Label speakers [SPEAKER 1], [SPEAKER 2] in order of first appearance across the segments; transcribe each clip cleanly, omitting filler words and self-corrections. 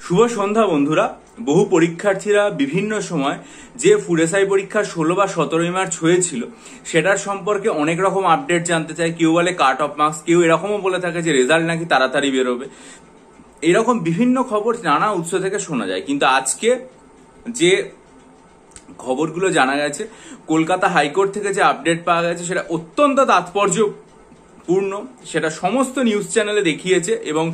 [SPEAKER 1] শুভ সন্ধ্যা বন্ধুরা। বহু পরীক্ষার্থীরা বিভিন্ন সময় যে ফুড এসআই পরীক্ষা 16 বা 17 মার্চ হয়েছিল সেটার সম্পর্কে অনেক রকম আপডেট জানতে চায়। কেউ বলে কাট অফ মার্কস, কেউ এরকমও বলে থাকে যে রেজাল্ট নাকি তাড়াতাড়ি বেরোবে। এরকম বিভিন্ন খবর নানা উৎস থেকে শোনা যায়, কিন্তু আজকে যে খবরগুলো জানা গেছে, কলকাতা হাইকোর্ট থেকে যে আপডেট পাওয়া গেছে সেটা অত্যন্ত তাৎপর্যপূর্ণ। সেটা সমস্ত নিউজ চ্যানেলে দেখিয়েছে এবং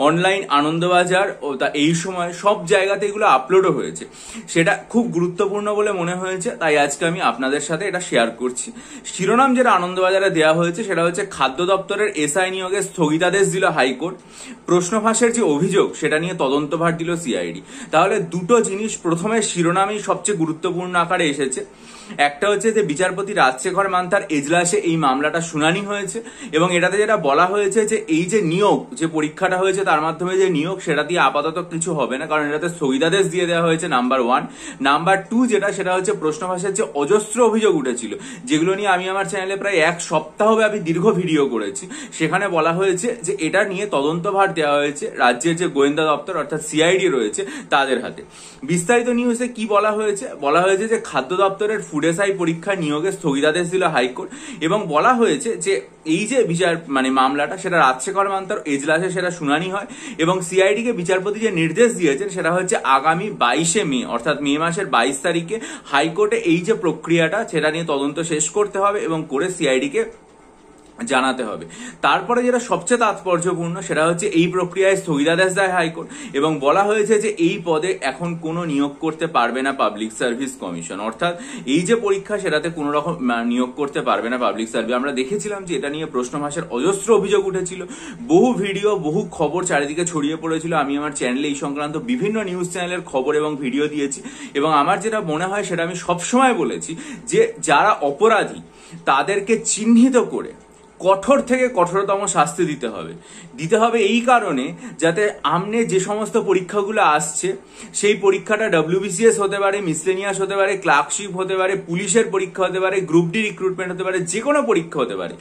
[SPEAKER 1] অনলাইন আনন্দবাজার ও এই সময় সব জায়গাতে এগুলো আপলোডও হয়েছে। সেটা খুব গুরুত্বপূর্ণ বলে মনে হয়েছে, তাই আজকে আমি আপনাদের সাথে এটা শেয়ার করছি। শিরোনাম যেটা আনন্দবাজারে দেওয়া হয়েছে সেটা হচ্ছে খাদ্য দপ্তরের এসআই নিয়োগে স্থগিতাদেশ দিল হাইকোর্ট, প্রশ্ন ফাঁসের যে অভিযোগ সেটা নিয়ে তদন্তভার দিল সিআইডি। তাহলে দুটো জিনিস প্রথমে শিরোনামেই সবচেয়ে গুরুত্বপূর্ণ আকারে এসেছে। একটা হচ্ছে যে বিচারপতি রাজশেখর মান্থার এজলাসে এই মামলাটা শুনানি হয়েছে এবং এটাতে যেটা বলা হয়েছে যে এই যে নিয়োগ, যে পরীক্ষাটা হয়েছে তার মাধ্যমে যে নিয়োগ, সেটা দিয়ে আপাতত কিছু হবে না, কারণ এটাতে স্থগিতাদেশ দিয়ে দেওয়া হয়েছে, নাম্বার 1। নাম্বার 2 সেটা হচ্ছে প্রশ্ন ফাঁসের যে অজস্র অভিযোগ উঠেছিল, যেগুলো নিয়ে আমি আমার চ্যানেলে প্রায় এক সপ্তাহ ব্যাপী দীর্ঘ ভিডিও করেছি, সেখানে বলা হয়েছে যে এটা নিয়ে তদন্তভার দেওয়া হয়েছে রাজ্যের যে গোয়েন্দা দপ্তর অর্থাৎ সিআইডি রয়েছে তাদের হাতে। বিস্তারিত নিউজে কি বলা হয়েছে? বলা হয়েছে যে খাদ্য দপ্তরের ফুড এসআই পরীক্ষা নিয়োগে স্থগিতাদেশ দিল হাইকোর্ট এবং বলা হয়েছে যে এই যে মামলাটা সেটা রাজশেখর মান্থার এজলাসে সেটা শুনানি হয় এবং সিআইডি কে বিচারপতি যে নির্দেশ দিয়েছেন সেটা হচ্ছে আগামী 22শে মে অর্থাৎ মে মাসের 22 তারিখে হাইকোর্টে এই যে প্রক্রিয়াটা সেটা নিয়ে তদন্ত শেষ করতে হবে এবং করে সিআইডি কে জানাতে হবে। তারপরে যেটা সবচেয়ে তাৎপর্যপূর্ণ সেটা হচ্ছে এই প্রক্রিয়ায় স্থগিতাদেশ দেয় হাইকোর্ট এবং বলা হয়েছে যে এই পদে এখন কোনো নিয়োগ করতে পারবে না পাবলিক সার্ভিস কমিশন, অর্থাৎ এই যে পরীক্ষা সেটাতে কোনো রকম নিয়োগ করতে পারবে না পাবলিক সার্ভিস। আমরা দেখেছিলাম যে এটা নিয়ে প্রশ্ন ফাঁসের অজস্র অভিযোগ উঠেছিল, বহু ভিডিও বহু খবর চারিদিকে ছড়িয়ে পড়েছিল। আমি আমার চ্যানেলে এই সংক্রান্ত বিভিন্ন নিউজ চ্যানেলের খবর এবং ভিডিও দিয়েছি এবং আমার যেটা মনে হয় সেটা আমি সবসময় বলেছি যে যারা অপরাধী তাদেরকে চিহ্নিত করে কঠোর থেকে কঠোরতম শাস্তি দিতে হবে এই কারণে যাতে আমনে যে সমস্ত পরীক্ষাগুলো আসছে সেই পরীক্ষাটা ডব্লিউবিসিএস হতে পারে, মিসলেনিয়াস হতে পারে, ক্লার্কশিপ হতে পারে, পুলিশের পরীক্ষা হতে পারে, গ্রুপ ডি রিক্রুটমেন্ট হতে পারে, যে কোনো পরীক্ষা হতে পারে।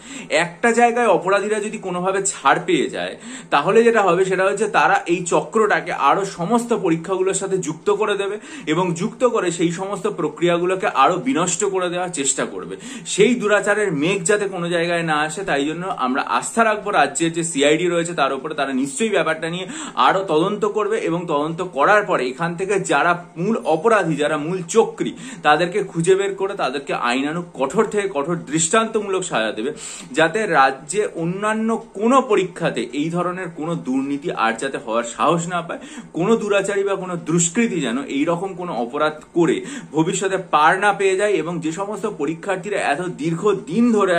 [SPEAKER 1] একটা জায়গায় অপরাধীরা যদি কোনোভাবে ছাড় পেয়ে যায় তাহলে যেটা হবে সেটা হচ্ছে তারা এই চক্রটাকে আরো সমস্ত পরীক্ষাগুলোর সাথে যুক্ত করে দেবে এবং যুক্ত করে সেই সমস্ত প্রক্রিয়াগুলোকে আরো বিনষ্ট করে দেওয়ার চেষ্টা করবে। সেই দুরাচারের মেঘ যাতে কোনো জায়গায় না আসে তাই জন্য আমরা আস্থা রাখবো রাজ্যের যে সিআইডি রয়েছে তার উপরে। তারা নিশ্চয়ই ব্যাপারটা নিয়ে আরো তদন্ত করবে এবং তদন্ত করার পরে এখান থেকে যারা মূল অপরাধী, যারা মূল চক্রী, তাদেরকে খুঁজে বের করে তাদেরকে আইনানুগ কঠোর থেকে কঠোর দৃষ্টান্তমূলক সাজা দেবে, যাতে রাজ্যে অন্যান্য কোনো পরীক্ষাতে এই ধরনের কোনো দুর্নীতি আর যাতে হওয়ার সাহস না পায়, কোনো দুরাচারী বা কোনো দুষ্কৃতী যেন এইরকম কোনো অপরাধ করে ভবিষ্যতে পার না পেয়ে যায়। এবং যে সমস্ত পরীক্ষার্থীরা এত দীর্ঘদিন ধরে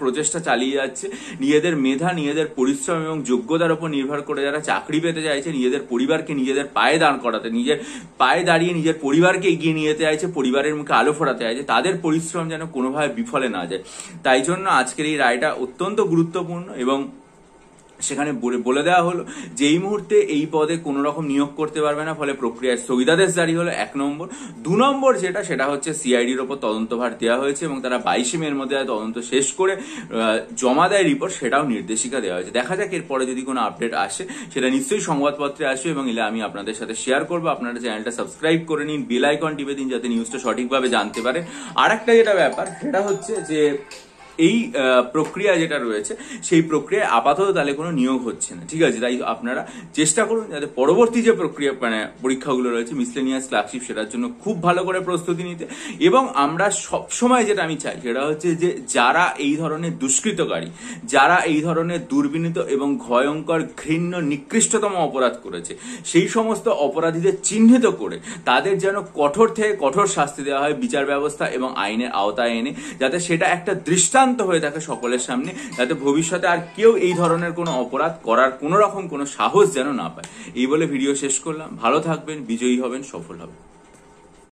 [SPEAKER 1] প্রচেষ্টা চালিয়ে যাচ্ছে, নিজেদের মেধা, নিজেদের পরিশ্রম এবং যোগ্যতার উপর নির্ভর করে যারা চাকরি পেতে চাইছে, নিজেদের পরিবারকে নিজেদের পায়ে দাঁড় করাতে, নিজের পায়ে দাঁড়িয়ে নিজের পরিবারকে এগিয়ে নিয়ে যেতে চাইছে, পরিবারের মুখে আলো ফোটাতে চাইছে, তাদের পরিশ্রম যেন কোনোভাবে বিফলে না যায়। তাই জন্য আজকের এই রায়টা অত্যন্ত গুরুত্বপূর্ণ এবং সেখানে বলে দেওয়া হলো যে এই মুহূর্তে এই পদে কোন রকম নিয়োগ করতে পারবে না, ফলে প্রক্রিয়ায় স্থগিতাদেশ জারি হলো 1 নম্বর। 2 নম্বর সেটা হচ্ছে সিআইডির ওপর তদন্তভার দেওয়া হয়েছে এবং তারা 22 মের মধ্যে তদন্ত শেষ করে জমা দেয় রিপোর্ট, সেটাও নির্দেশিকা দেওয়া হয়েছে। দেখা যাক এরপরে যদি কোনো আপডেট আসে সেটা নিশ্চয়ই সংবাদপত্রে আসবে এবং এলে আমি আপনাদের সাথে শেয়ার করবো। আপনারা চ্যানেলটা সাবস্ক্রাইব করে নিন, বেল আইকন টিপে দিন যাতে নিউজটা সঠিকভাবে জানতে পারে। আর একটা যেটা ব্যাপার সেটা হচ্ছে যে এই প্রক্রিয়া যেটা রয়েছে সেই প্রক্রিয়ায় আপাতত তাহলে কোনো নিয়োগ হচ্ছে না, ঠিক আছে? তাই আপনারা চেষ্টা করুন যাতে পরবর্তী যে প্রক্রিয়া পরীক্ষাগুলো রয়েছে মিসলেনিয়াস, ক্লার্কশিপ, সেটার জন্য খুব ভালো করে প্রস্তুতি নিতে। এবং আমরা সবসময় যেটা আমি চাই সেটা হচ্ছে যে যারা এই ধরনের দুষ্কৃতকারী, যারা এই ধরনের দুর্বিনীত এবং ভয়ঙ্কর, ঘৃণ্য, নিকৃষ্টতম অপরাধ করেছে সেই সমস্ত অপরাধীদের চিহ্নিত করে তাদের যেন কঠোর থেকে কঠোর শাস্তি দেওয়া হয় বিচার ব্যবস্থা এবং আইনের আওতায় এনে, যাতে সেটা একটা দৃষ্টান্ত হয়ে থাকে সকলের সামনে, যাতে ভবিষ্যতে আর কেউ এই ধরনের কোনো অপরাধ করার কোনো রকম কোনো সাহস যেন না পায়। এই বলে ভিডিও শেষ করলাম। ভালো থাকবেন, বিজয়ী হবেন, সফল হবেন।